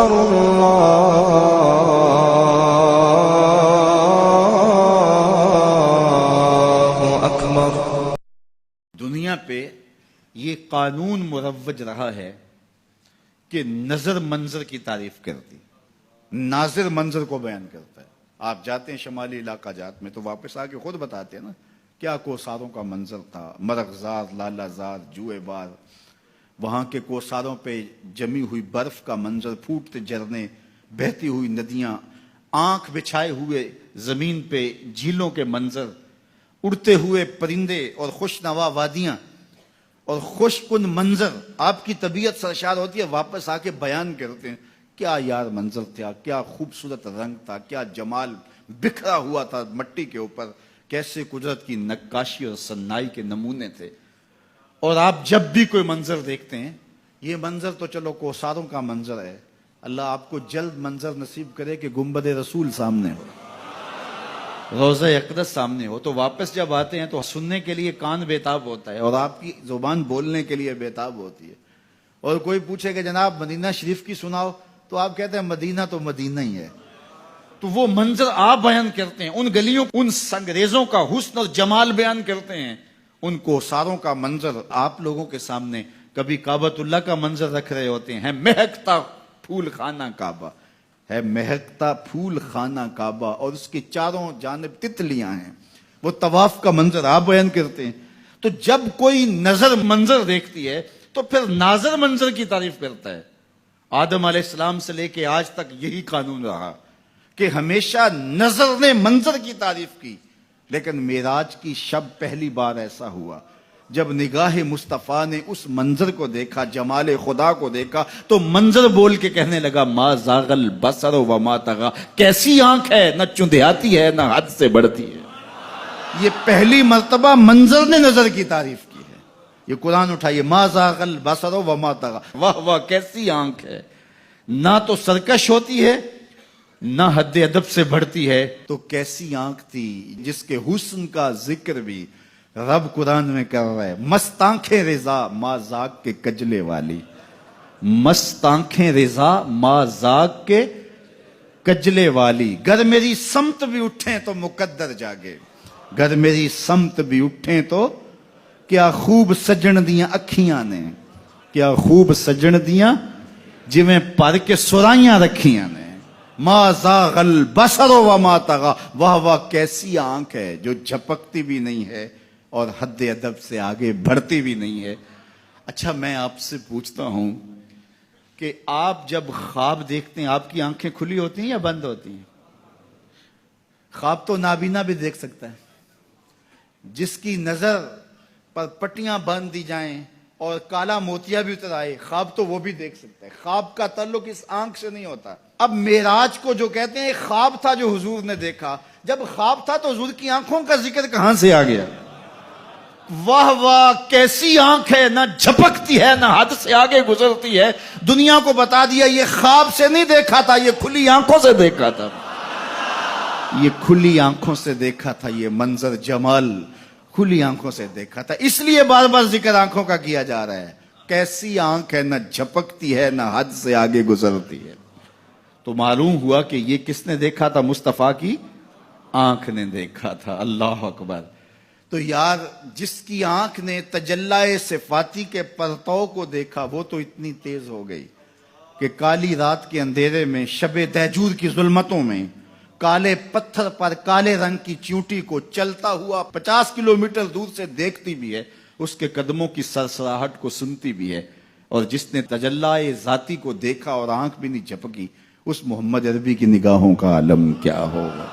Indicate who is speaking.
Speaker 1: أكبر الله أكبر۔
Speaker 2: دنیا پہ یہ قانون مروج رہا ہے کہ نظر منظر کی تعریف کرتی، ناظر منظر کو بیان کرتا ہے۔ آپ جاتے ہیں شمالی علاقہ جات میں تو واپس آ کے خود بتاتے ہیں نا کیا کوساروں کا منظر تھا، مرغزار، لالہ زار، جوئے بار، وہاں کے کوساروں پہ جمی ہوئی برف کا منظر، پھوٹتے جھرنے، بہتی ہوئی ندیاں، آنکھ بچھائے ہوئے زمین پہ جھیلوں کے منظر، اڑتے ہوئے پرندے اور خوشنوا وادیاں اور خوش کن منظر۔ آپ کی طبیعت سرشار ہوتی ہے، واپس آ کے بیان کرتے ہیں کیا یار منظر تھا، کیا خوبصورت رنگ تھا، کیا جمال بکھرا ہوا تھا مٹی کے اوپر، کیسے قدرت کی نقاشی اور صنائی کے نمونے تھے۔ اور آپ جب بھی کوئی منظر دیکھتے ہیں، یہ منظر تو چلو کوساروں کا منظر ہے، اللہ آپ کو جلد منظر نصیب کرے کہ گنبد رسول سامنے ہو، روضہ اقدس سامنے ہو، تو واپس جب آتے ہیں تو سننے کے لیے کان بےتاب ہوتا ہے اور آپ کی زبان بولنے کے لیے بےتاب ہوتی ہے۔ اور کوئی پوچھے کہ جناب مدینہ شریف کی سناؤ تو آپ کہتے ہیں مدینہ تو مدینہ ہی ہے۔ تو وہ منظر آپ بیان کرتے ہیں، ان گلیوں، ان سنگریزوں کا حسن اور جمال بیان کرتے ہیں، ان کوساروں کا منظر آپ لوگوں کے سامنے۔ کبھی کعبۃ اللہ کا منظر رکھ رہے ہوتے ہیں، مہکتا پھول خانہ کعبہ ہے، مہکتا پھول خانہ کعبہ، اور اس کے چاروں جانب تتلیاں ہیں، وہ طواف کا منظر آپ بیان کرتے ہیں۔ تو جب کوئی نظر منظر دیکھتی ہے تو پھر ناظر منظر کی تعریف کرتا ہے۔ آدم علیہ السلام سے لے کے آج تک یہی قانون رہا کہ ہمیشہ نظر نے منظر کی تعریف کی، لیکن معراج کی شب پہلی بار ایسا ہوا جب نگاہ مصطفیٰ نے اس منظر کو دیکھا، جمال خدا کو دیکھا، تو منظر بول کے کہنے لگا ما زاغ البصر وما طغی، کیسی آنکھ ہے، نہ چندیاتی ہے نہ حد سے بڑھتی ہے۔ یہ پہلی مرتبہ منظر نے نظر کی تعریف کی ہے۔ یہ قرآن اٹھائیے، ما زاغ البصر وما طغی، واہ واہ کیسی آنکھ ہے، نہ تو سرکش ہوتی ہے نہ حد ادب سے بڑھتی ہے۔ تو کیسی آنکھ تھی جس کے حسن کا ذکر بھی رب قرآن میں کر رہا ہے، مست آنکھیں رضا ما زاغ کے کجلے والی، مست آنکھیں رضا ما زاغ کے کجلے والی، گر میری سمت بھی اٹھیں تو مقدر جاگے، گر میری سمت بھی اٹھیں تو کیا خوب سجن دیاں اکھیاں نے، کیا خوب سجن دیاں جویں پر کے سرائیاں رکھیاں نے، ما زاغ البصر وما طغی، واہ واہ کیسی آنکھ ہے جو جھپکتی بھی نہیں ہے اور حد ادب سے آگے بڑھتی بھی نہیں ہے۔ اچھا میں آپ سے پوچھتا ہوں کہ آپ جب خواب دیکھتے ہیں آپ کی آنکھیں کھلی ہوتی ہیں یا بند ہوتی ہیں؟ خواب تو نابینا بھی دیکھ سکتا ہے، جس کی نظر پر پٹیاں باندھ دی جائیں اور کالا موتیا بھی اتر آئے، خواب تو وہ بھی دیکھ سکتا ہے۔ خواب کا تعلق اس آنکھ سے نہیں ہوتا۔ اب معراج کو جو کہتے ہیں خواب تھا جو حضور نے دیکھا، جب خواب تھا تو حضور کی آنکھوں کا ذکر کہاں سے آ گیا؟ واہ واہ کیسی آنکھ ہے، نہ جھپکتی ہے نہ حد سے آگے گزرتی ہے۔ دنیا کو بتا دیا یہ خواب سے نہیں دیکھا تھا، یہ کھلی آنکھوں سے دیکھا تھا، یہ کھلی آنکھوں سے دیکھا تھا، یہ منظر جمال کھلی آنکھوں سے دیکھا تھا۔ اس لیے بار بار ذکر آنکھوں کا کیا جا رہا ہے، کیسی آنکھ ہے، نہ جھپکتی ہے نہ حد سے آگے گزرتی ہے۔ تو معلوم ہوا کہ یہ کس نے دیکھا تھا؟ مصطفیٰ کی آنکھ نے دیکھا تھا۔ اللہ اکبر۔ تو یار جس کی آنکھ نے تجلی صفاتی کے پرتو کو دیکھا وہ تو اتنی تیز ہو گئی کہ کالی رات کے اندھیرے میں، شب دہجور کی ظلمتوں میں، کالے پتھر پر کالے رنگ کی چیونٹی کو چلتا ہوا 50 کلومیٹر دور سے دیکھتی بھی ہے، اس کے قدموں کی سرسراہٹ کو سنتی بھی ہے۔ اور جس نے تجلی ذاتی کو دیکھا اور آنکھ بھی نہیں جھپکی، اس محمد عربی کی نگاہوں کا عالم کیا ہوگا۔